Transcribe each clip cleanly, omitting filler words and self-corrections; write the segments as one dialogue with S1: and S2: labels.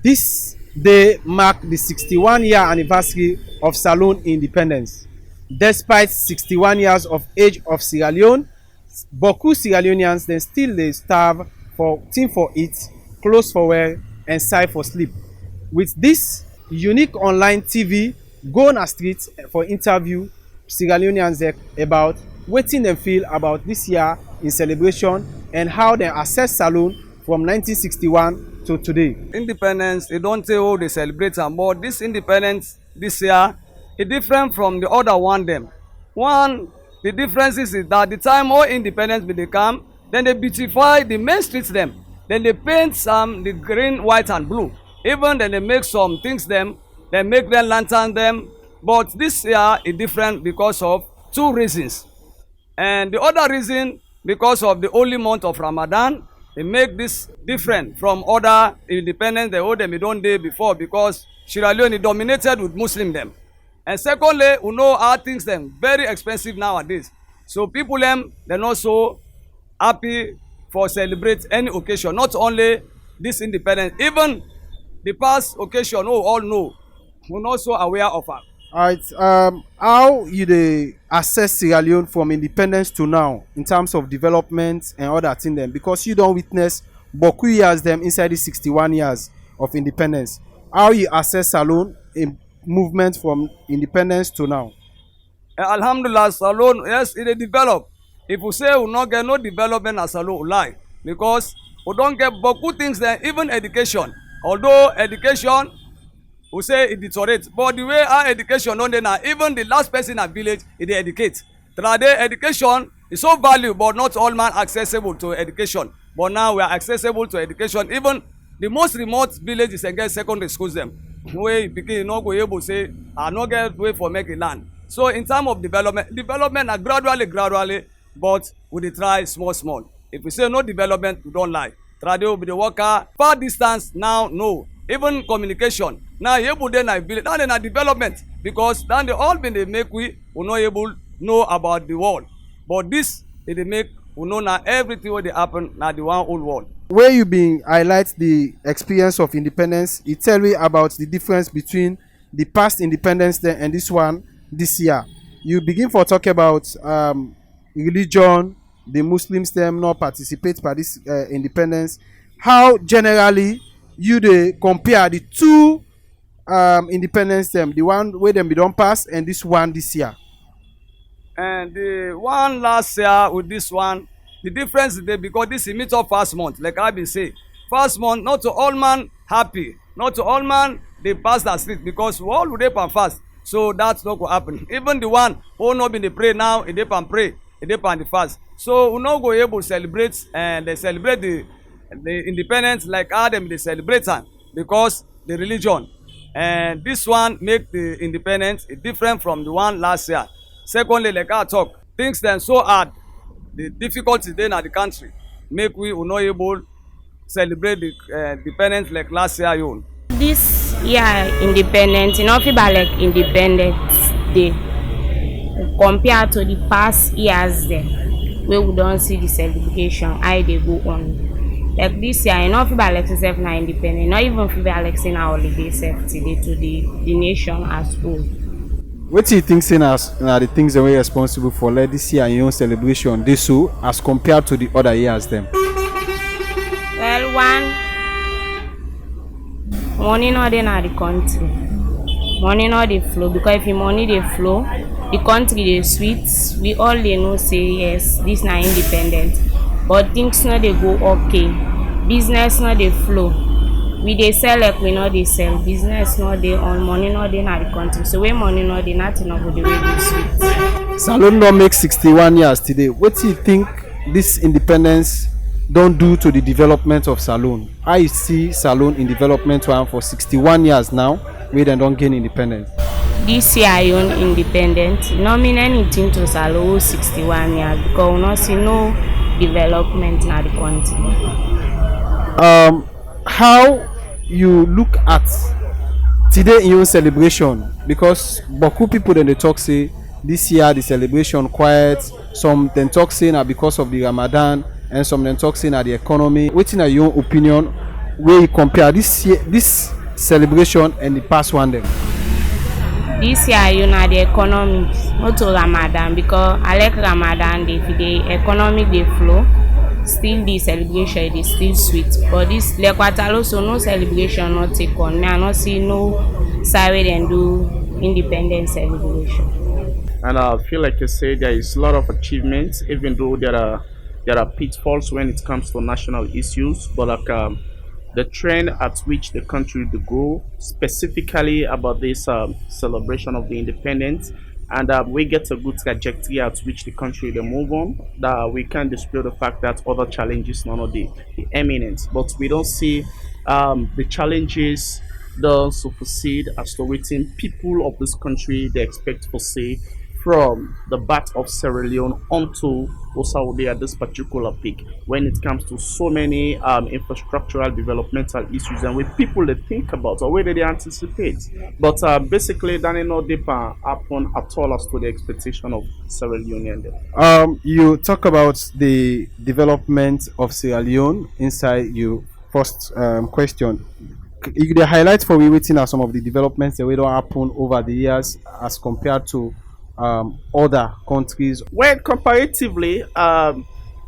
S1: This day marked the 61-year anniversary of Saloon independence. Despite 61 years of age of Sierra Leone, beaucoup Sierra Leoneans dem still dey starve for thing for eat, clothes for wear and sigh for sleep. With this unique online TV go na street for interview Sierra Leoneans about wetin dem feel about this year in celebration and how dem access Saloon from 1961 to today.
S2: Independence, e don tey wey we dey celebrate am, but this independence this year e different from the other one dem. One, the differences is that the time wey independence bin dey come, dem dey beautify the main streets dem. Dem dey paint am the green, white and blue. Even dem dey make some things dem make dem lantern dem. But this year e different because of two reasons. And the other reason, because of the holy month of Ramadan, e make this different from other independence the old dem e don dey before, because Sierra Leone e dominated with Muslim dem. And secondly, we know how things dem very expensive nowadays. So people dem not so happy for celebrate any occasion, not only this independence, even the past occasion we all know, we not so aware of am.
S1: Alright, how you dey assess Sierra Leone from independence to now in terms of development and other thing dem, because you don witness beaucoup years dem inside the 61 years of independence. How you assess Saloon in movement from independence to now?
S2: Alhamdulillah, Salone, yes, e dey develop. If we say we no get no development as Salone, we lie, because we don get beaucoup things there, even education. Although education, we say it deteriorate, but the way our education don dey now, even the last person in village, e dey educate. Today, education is so valuable, but not all man accessible to education. But now we are accessible to education. Even the most remote villages and get secondary schools them. Wey pikin no go able say, I no get way for make a land. So in terms of development are gradually, but we dey try small. If we say no development, we don't lie. Today will be the worker far distance now, no. Even communication. Now you able dey na village, now they na development, because then they all been dey make we not able know about the world. But this they make we know now everything what dey happen na the one whole world.
S1: Where you been highlight the experience of independence, it tell me about the difference between the past independence then and this one this year. You begin for talk about religion, the Muslims them not participate by this independence. How generally you dey compare the two independence them, the one where them be don pass and this one this year?
S2: And the one last year with this one, the difference is there because this is meet up first month, like I been say. First month, not to all man happy, not to all man they pass that street, because we all would dey pan fast. So that's not going to happen. Even the one who not been dey pray now, they pan pray, they pan the fast. So we not go able to celebrate, and they celebrate the independence like how them they celebrate am, because the religion. And this one make the independence different from the one last year. Secondly, like I talk, things then so hard, the difficulties then at the country make we not able celebrate the independence like last year. You.
S3: This year independence, you know, feel like Independence Day compared to the past years there, where we don't see the celebration, how they go on. Like this year, you know, feel like itself now independent, not even feel like saying our holiday self today to the nation as whole.
S1: What do you think saying as the things that were responsible for like this year your own celebration this so as compared to the other years them?
S3: Well, one, money not dey na the country. Money not dey flow, because if the money dey flow, the country dey sweet. We all dey know say yes, this na independent. But things not dey go okay. Business not dey flow. We dey sell like we not dey sell. Business not dey on, money not dey na the country. So when money not dey, nothing not go the way dey sweet.
S1: Salone don make 61 years today. What do you think this independence don't do to the development of Salone? How you see Salone in development one for 61 years now, we then don't gain independence?
S3: This year I own independent, not mean anything to Salone 61 years, because we not see no development in the country.
S1: How you look at today in your celebration, because beaucoup people then they talk say this year the celebration quiet, some then talk say na because of the Ramadan, and some then talk say na the economy. What's in your own opinion wey you compare this year, this celebration and the past one dem?
S3: This year na the economic no to Ramadan because I like Ramadan dey if the economic dey flow still the celebration dey still sweet but this Lekwatalo so no celebration no take on me I no see no side wey dem do independence celebration.
S4: And I feel like you say there is a lot of achievements, even though there are pitfalls when it comes to national issues. But like the trend at which the country to go, specifically about this celebration of the independence, and we get a good trajectory at which the country to move on. That we can't dispute the fact that other challenges none of the eminent, but we don't see the challenges don't supersede as to waiting people of this country they expect to see from the bat of Sierra Leone onto Osaode at this particular peak when it comes to so many infrastructural developmental issues and with people they think about or whether they anticipate. But basically, that ain't not deeper happen at all as to the expectation of Sierra Leone.
S1: You talk about the development of Sierra Leone inside your first question. You dey highlight for we wetin are some of the developments that wey don happen over the years as compared to other countries.
S4: Well, comparatively, I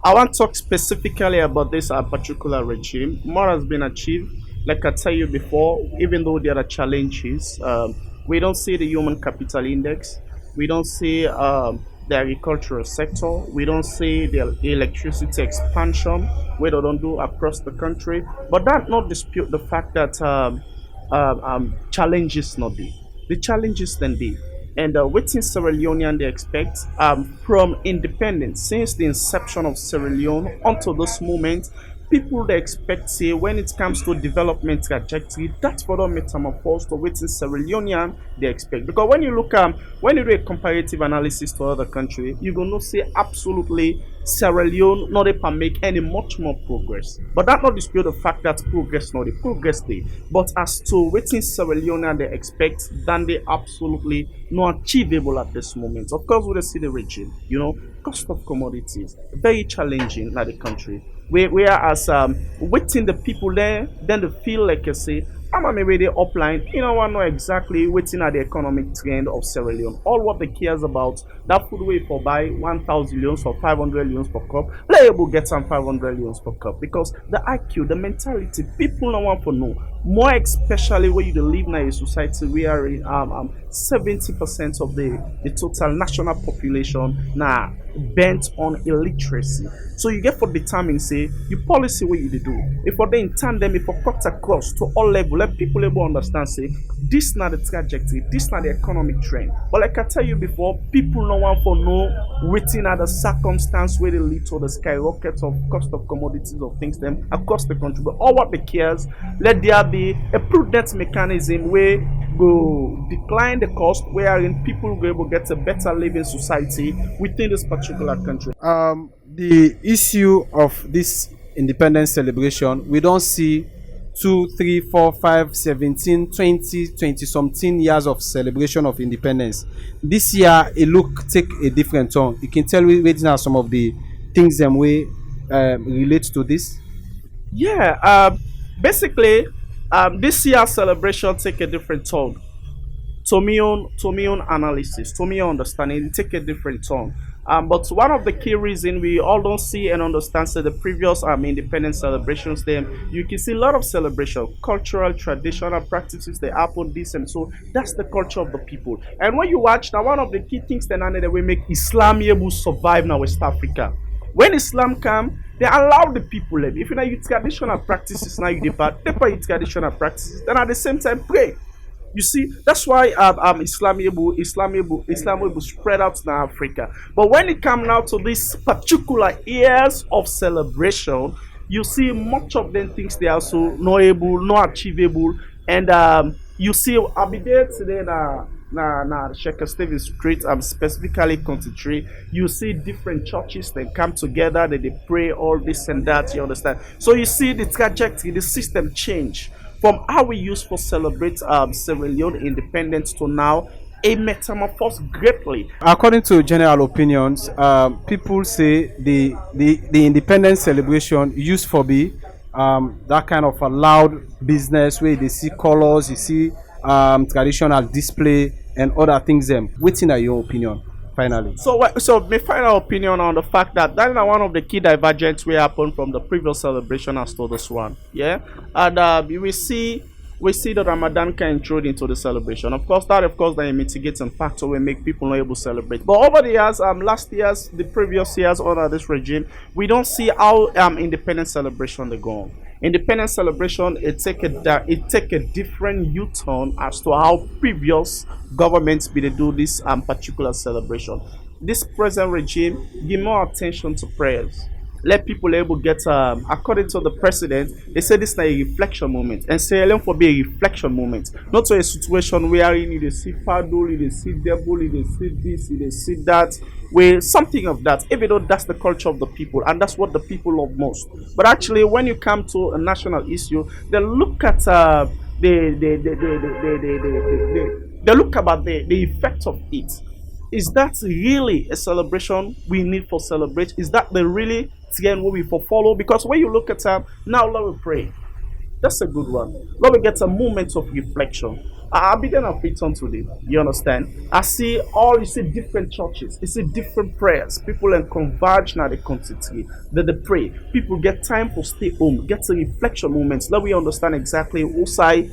S4: want to talk specifically about this particular regime. More has been achieved. Like I tell you before, even though there are challenges, we don't see the human capital index. We don't see the agricultural sector. We don't see the electricity expansion, where they don't do across the country. But that not dispute the fact that challenges not be. The challenges then be. And waiting Sierra Leonean they expect from independence since the inception of Sierra Leone until this moment, people they expect say when it comes to development trajectory, that's further metamorphose to waiting Sierra Leonean they expect. Because when you do a comparative analysis to other country, you gonna say absolutely Sierra Leone not able make any much more progress. But that not dispute the fact that progress not the progress they. But as to waiting Sierra Leone they expect, then they absolutely not achievable at this moment. Of course, we see the regime, cost of commodities, very challenging in the country. Whereas waiting the people there, then they feel like you say, I'm maybe the upline, want know exactly waiting at the economic trend of Sierra Leone. All what they cares about that food way for buy 1,000 leones or 500 leones per cup, they able get some 500 leones per cup because the IQ, the mentality, people don't want to know. More especially when you live in a society where 70% of the total national population now bent on illiteracy. So you get for determine say your policy what you dey do. If for the in tandem, if for cut across to all level, let people able understand say this not the trajectory, this not the economic trend. But like I tell you before, people no want for know waiting at the circumstance where they lead to the skyrocket of cost of commodities of things them across the country. But all what they cares, let there be a prudent mechanism where go decline the cost wherein people will be able to get a better living society within this particular country.
S1: The issue of this independence celebration, we don't see 2, 3, 4, 5, 17, 20, 20 something years of celebration of independence. This year, it look take a different turn. You can tell we waiting are some of the things them way relate to this.
S4: Yeah, basically, this year's celebration take a different tone. To me own analysis, to me own understanding, it take a different tone. But one of the key reasons we all don't see and understand so the previous independence celebrations, then you can see a lot of celebration, cultural, traditional practices, they happen this and so that's the culture of the people. And when you watch now, one of the key things that we make Islam able survive now West Africa. When Islam come, they allow the people live. If you know your traditional practices now you depart, your traditional practices, then at the same time pray. You see, that's why Islam will spread out in Africa. But when it comes now to these particular years of celebration, you see much of them things they are also not able, not achievable, and you see I'll be there today na Sheikh Stephen Street, specifically Country. You see different churches they come together, they pray all this and that. You understand? So you see the trajectory, the system change from how we used to celebrate Sierra Leone independence to now a metamorphose greatly.
S1: According to general opinions, people say the independence celebration used for be that kind of a loud business where they see colors, you see traditional display and other things. Wetin are your opinion finally?
S4: So my final opinion on the fact that that is one of the key divergence we happened from the previous celebration as to this one. Yeah, and we see the Ramadan can intrude into the celebration. Of course, that a mitigating factor will make people not able to celebrate. But over the years, last years, the previous years under this regime, we don't see how independence celebration they go on. Independence celebration it take a different U-turn as to how previous governments be they do this particular celebration. This present regime give more attention to prayers. Let people able get according to the president, they say this is a reflection moment. And say alone for be a reflection moment. Not to a situation where you need to see paddle, you need to see devil, you need to see this, you need to see that. Where something of that, even though that's the culture of the people and that's what the people love most. But actually when you come to a national issue, they look at they look about the effect of it. Is that really a celebration we need for celebrate? Is that the really trend we for follow? Because when you look at now, let me pray. That's a good one. Let me get a moment of reflection. I began a fit on today. You understand? You see different churches, you see different prayers. People and converge now they constantly. They pray. People get time for stay home, get a reflection moments. Let we understand exactly Osai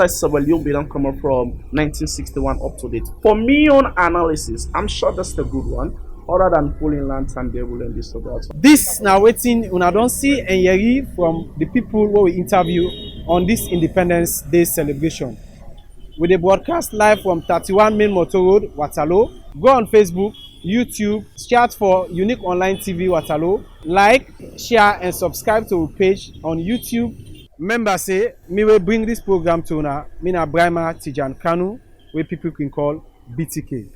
S4: Sierra Leone don't come up from 1961 up to date. For me on analysis, I'm sure that's the good one. Other than pulling lantern devil and this about.
S1: This now waiting una don see and hear from the people wey we interview on this Independence Day celebration. We dey broadcast live from 31 Main Motor Road, Waterloo. Go on Facebook, YouTube, search for Unique Online TV Waterloo. Like, share and subscribe to our page on YouTube. Remember say, me will bring this program to una, me na Brahma Tijan Kanu, where people can call BTK.